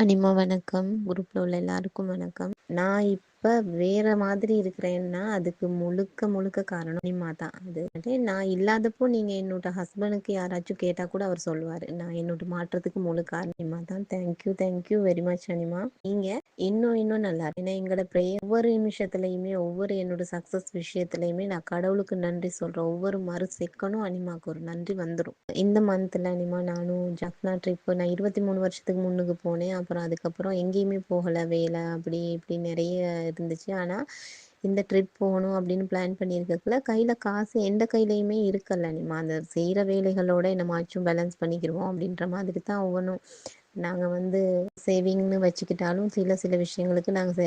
அனிமா வணக்கம். குரூப்ல உள்ள எல்லாருக்கும் வணக்கம். நான் இப்ப வேற மாதிரி இருக்கிறேன்னா அதுக்கு முழுக்க முழுக்க காரணம் அனிமா தான். அது நான் இல்லாதப்போ நீங்க என்னோட ஹஸ்பண்டுக்கு யாராச்சும் கேட்டா கூட அவர் சொல்லுவாரு. நான் என்னோட மாற்றத்துக்கு முழு காரணம் அனிமா தான். Thank you very much Anima. நீங்க இன்னும் நல்லா இருக்கு. ஏன்னா எங்களோட ப்ரேயர் ஒவ்வொரு நிமிஷத்துலயுமே ஒவ்வொரு என்னோட சக்சஸ் விஷயத்துலயுமே நான் கடவுளுக்கு நன்றி சொல்றேன். ஒவ்வொரு மறு செகண்டும் அனிமாக்கு ஒரு நன்றி வந்துடும். இந்த மந்த்ல அனிமா நானும் ஜப்னா ட்ரிப் நான் 23 வருஷத்துக்கு முன்னுக்கு போனேன். அப்புறம் அதுக்கப்புறம் எங்கேயுமே போகல. வேலை அப்படி இப்படி நிறைய இருந்துச்சு. ஆனா இந்த ட்ரிப் போகணும் அப்படின்னு பிளான் பண்ணியிருக்கக்குள்ள கையில காசு எந்த கையிலயுமே இருக்கல அனிமா. அந்த செய்யற வேலைகளோட என்னமாச்சும் பேலன்ஸ் பண்ணிக்கிருவோம் அப்படின்ற மாதிரி தான் ஒவ்வொன்றும் நாங்க வந்து சேவிங்னு வச்சுக்கிட்டாலும் சில விஷயங்களுக்கு நாங்க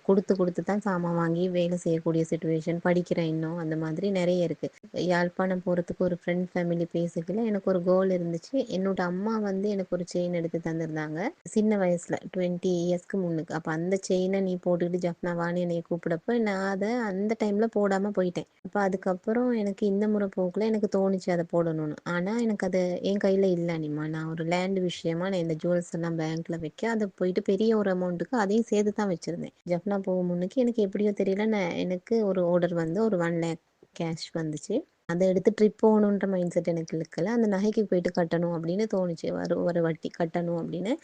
கொடுத்து கொடுத்து தான் சாமான் வாங்கி வேலை செய்யக்கூடிய சுச்சுவேஷன். படிக்கிறேன் இன்னும் அந்த மாதிரி நிறைய இருக்கு. யாழ்ப்பாணம் போறதுக்கு ஒரு ஃப்ரெண்ட் ஃபேமிலி பேசிக்கல எனக்கு ஒரு கோல் இருந்துச்சு. என்னோட அம்மா வந்து எனக்கு ஒரு செயின் எடுத்து தந்திருந்தாங்க சின்ன வயசுல 20 இயர்ஸ்க்கு முன்னுக்கு. அப்ப அந்த செயினை நீ போட்டுக்கிட்டு ஜப்னா வாணி என்னை கூப்பிடப்ப நான் அதை அந்த டைம்ல போடாம போயிட்டேன். அப்ப அதுக்கப்புறம் எனக்கு இந்த முறை போக்குல எனக்கு தோணுச்சு அதை போடணும்னு. ஆனா எனக்கு அது என் கையில இல்ல அனிமா. நான் ஒரு லேண்ட் விஷயமா நான் இந்த ஜுவல்ஸ் எல்லாம் பேங்க்ல வைக்க அதை போயிட்டு பெரிய ஒரு அமௌண்ட்டுக்கு அதையும் சேர்த்து தான் வச்சிருந்தேன். ஜப்னா போகும் முன்னுக்கு எனக்கு எப்படியோ தெரியல எனக்கு ஒரு ஆர்டர் வந்து ஒரு 1 lakh கேஷ் வந்துச்சு. அதை எடுத்து ட்ரிப் போகணுன்ற மைண்ட் செட் எனக்கு இருக்கல. அந்த நகைக்கு போயிட்டு கட்டணும் அப்படின்னு தோணுச்சு. ஒரு வட்டி கட்டணும் அப்படின்னு.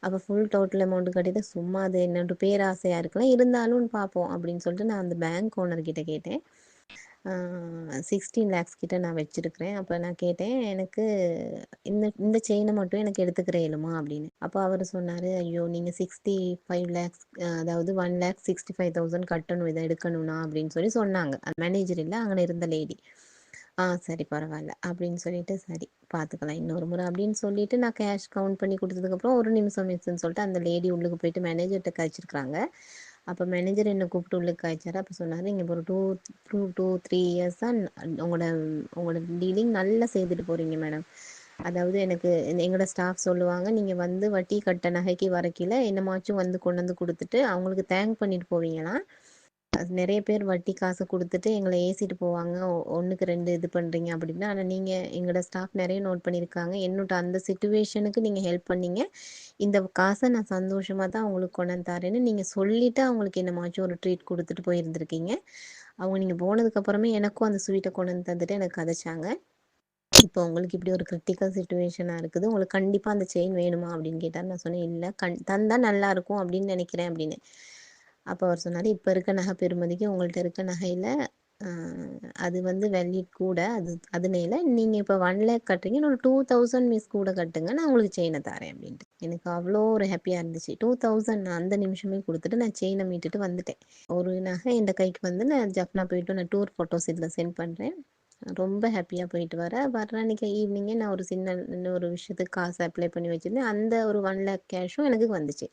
அப்போ ஃபுல் டோட்டல் அமௌண்ட் கட்டிட்டு சும்மா அது என்னோட பேராசையா இருக்கலாம் இருந்தாலும் பார்ப்போம் அப்படின்னு சொல்லிட்டு நான் அந்த பேங்க் ஓனர் கிட்ட கேட்டேன். 16 lakhs கிட்ட நான் வச்சிருக்கிறேன். அப்போ நான் கேட்டேன் எனக்கு இந்த இந்த செயினை மட்டும் எனக்கு எடுத்துக்கிற இயலுமா அப்படின்னு. அப்போ அவர் சொன்னாரு ஐயோ நீங்க 65 lakhs அதாவது 1,65,000 கட்டணும் இதை எடுக்கணும்னா அப்படின்னு சொல்லி சொன்னாங்க. அது மேனேஜர் இல்லை அங்கே இருந்த லேடி. சரி பரவாயில்ல அப்படின்னு சொல்லிட்டு சரி பார்த்துக்கலாம் இன்னொரு முறை அப்படின்னு சொல்லிட்டு நான் கேஷ் கவுண்ட் பண்ணி கொடுத்ததுக்கப்புறம் ஒரு நிமிஷம் மிஸ்ன்னு சொல்லிட்டு அந்த லேடி உள்ளுக்கு போயிட்டு மேனேஜர்கிட்ட காய்ச்சிருக்காங்க. அப்போ மேனேஜர் என்னை கூப்பிட்டு உள்ளுக்கு காய்ச்சாரு. அப்போ சொன்னார் இங்கே ஒரு 2-3 இயர்ஸாக உங்களோட உங்களோட டீலிங் நல்லா செய்துட்டு போகிறீங்க மேடம். அதாவது எனக்கு எங்களோட ஸ்டாஃப் சொல்லுவாங்க நீங்கள் வந்து வட்டி கட்ட நகைக்கு வரைக்கில என்னமாச்சும் வந்து கொண்டு வந்து கொடுத்துட்டு அவங்களுக்கு தேங்க் பண்ணிட்டு போவீங்கன்னா அது நிறைய பேர் வட்டி காசு கொடுத்துட்டு எங்களை ஏசிட்டு போவாங்க. ஒன்றுக்கு ரெண்டு இது பண்ணுறீங்க அப்படின்னா. ஆனால் நீங்கள் எங்களோட ஸ்டாஃப் நிறைய நோட் பண்ணியிருக்காங்க. என்னோட அந்த சுச்சுவேஷனுக்கு நீங்கள் ஹெல்ப் பண்ணீங்க. இந்த காசை நான் சந்தோஷமாக தான் உங்களுக்கு கொண்டு வந்து தரேன்னு நீங்கள் சொல்லிவிட்டு அவங்களுக்கு என்னமாச்சும் ஒரு ட்ரீட் கொடுத்துட்டு போயிருந்திருக்கீங்க. அவங்க நீங்கள் போனதுக்கப்புறமே எனக்கும் அந்த ஸ்வீட்டை கொண்டு வந்து தந்துட்டு எனக்கு கதைச்சாங்க. இப்போ உங்களுக்கு இப்படி ஒரு கிரிட்டிக்கல் சுச்சுவேஷனாக இருக்குது. உங்களுக்கு கண்டிப்பாக அந்த செயின் வேணுமா அப்படின்னு கேட்டார். நான் சொன்னேன் இல்லை தந்தால் நல்லா இருக்கும் அப்படின்னு நினைக்கிறேன் அப்படின்னு. அப்போ அவர் சொன்னார் இப்போ இருக்க நகை பெறுமதிக்கு உங்கள்கிட்ட இருக்க நகையில் அது வந்து வேல்யூ கூட அதனால நீங்கள் இப்போ 1 lakh கட்டுறீங்க இன்னொரு 2,000 மிஸ் கூட கட்டுங்க நான் உங்களுக்கு செயினை தரேன் அப்படின்ட்டு. எனக்கு அவ்வளோ ஒரு ஹாப்பியாக இருந்துச்சு. 2,000 நான் அந்த நிமிஷமே கொடுத்துட்டு நான் செயினை மீட்டுட்டு வந்துட்டேன். ஒரு நகை என் கைக்கு வந்து நான் ஜப்னா போயிட்டு நான் டூர் ஃபோட்டோஸ் இதில் சென்ட் பண்ணுறேன். ரொம்ப ஹாப்பியாக போயிட்டு வர அன்றைக்கி ஈவினிங்கே நான் ஒரு இன்னொரு விஷயத்துக்கு காசு அப்ளை பண்ணி வச்சுருந்தேன். அந்த ஒரு 1 lakh கேஷும் எனக்கு வந்துச்சு.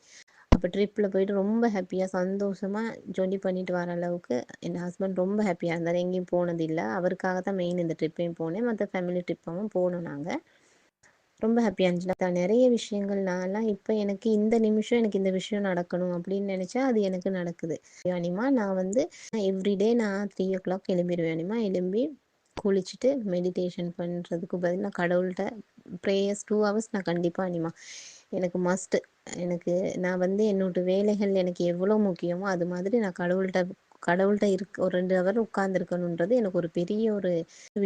அப்போ ட்ரிப்பில் போயிட்டு ரொம்ப ஹாப்பியாக சந்தோஷமாக ஜொலி பண்ணிட்டு வர அளவுக்கு என் ஹஸ்பண்ட் ரொம்ப ஹாப்பியாக இருந்தார். எங்கேயும் போனதில்லை. அவருக்காக தான் மெயின் இந்த ட்ரிப்பையும் போனேன். மற்ற ஃபேமிலி ட்ரிப்பாகவும் போனோம் நாங்கள். ரொம்ப ஹாப்பியாக இருந்துச்சு. நான் நிறைய விஷயங்கள் நான்லாம் இப்போ எனக்கு இந்த நிமிஷம் எனக்கு இந்த விஷயம் நடக்கணும் அப்படின்னு நினச்சா அது எனக்கு நடக்குது. அனிமா நான் வந்து எவ்ரிடே நான் 3 o'clock எழும்பிடுவேன் அனிமா. எழும்பி குளிச்சுட்டு மெடிடேஷன் பண்ணுறதுக்கு பதில் நான் கடவுள்கிட்ட ப்ரேயர்ஸ் 2 hours நான் கண்டிப்பாக அனிமா எனக்கு மஸ்ட்டு. எனக்கு நான் வந்து என்னோட வேலைகள் எனக்கு எவ்வளோ முக்கியமோ அது மாதிரி நான் கடவுள்கிட்ட ஒரு 2 hour உட்கார்ந்துருக்கணுன்றது எனக்கு ஒரு பெரிய ஒரு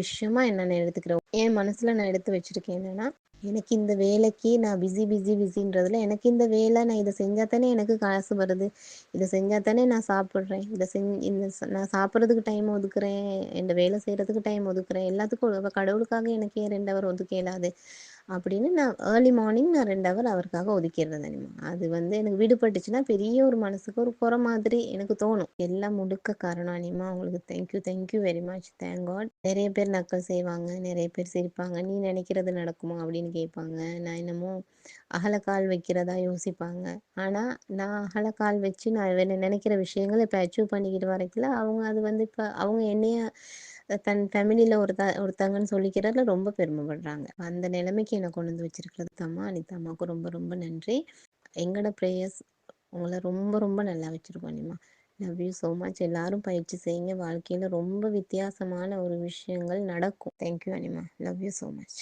விஷயமா என்ன நான் எடுத்துக்கிறேன். என் மனசுல நான் எடுத்து வச்சிருக்கேன் என்னன்னா எனக்கு இந்த வேலைக்கு நான் பிஸின்றதுல எனக்கு இந்த வேலை நான் இதை செஞ்சா தானே எனக்கு காசு வருது. இதை செஞ்சா தானே நான் சாப்பிட்றேன். நான் சாப்பிட்றதுக்கு டைம் ஒதுக்குறேன். இந்த வேலை செய்யறதுக்கு டைம் ஒதுக்குறேன். எல்லாத்துக்கும் கடவுளுக்காக எனக்கு ஏன் 2 hour ஒதுக்க இயலாது அப்படின்னு நான் ஏர்லி மார்னிங் நான் 2 hour அவருக்காக ஒதுக்கிடுறது அனிமா. அது வந்து எனக்கு விடுபட்டுச்சுன்னா பெரிய ஒரு மனசுக்கு ஒரு குறை மாதிரி எனக்கு தோணும். எல்லாம் முழுக்க காரணம் அனிமா. உங்களுக்கு thank you very much. Thank God. நிறைய பேர் நக்கல் செய்வாங்க. நிறைய பேர் சிரிப்பாங்க. நீ நினைக்கிறது நடக்குமா அப்படின்னு கேட்பாங்க. நான் என்னமோ அகலக்கால் வைக்கிறதா யோசிப்பாங்க. ஆனால் நான் அகலக்கால் வச்சு நான் நினைக்கிற விஷயங்களை இப்போ அச்சீவ் பண்ணிக்கிட்டு வரைக்கல அவங்க அது வந்து இப்போ அவங்க என்னைய தன் ஃபேமிலியில் ஒருத்தங்கன்னு சொல்லிக்கிறதுல ரொம்ப பெருமைப்படுறாங்க. அந்த நிலைமைக்கு என்னை கொண்டு வந்து வச்சிருக்கிறது அம்மா அனிதா அம்மாவுக்கு ரொம்ப ரொம்ப நன்றி. எங்களோட ப்ரேயர்ஸ் உங்களை ரொம்ப ரொம்ப நல்லா வச்சுருக்கோம் Anima. Love you so much. எல்லாரும் பயிற்சி செய்யுங்க. வாழ்க்கையில் ரொம்ப வித்தியாசமான ஒரு விஷயங்கள் நடக்கும். Thank you Anima. Love you so much.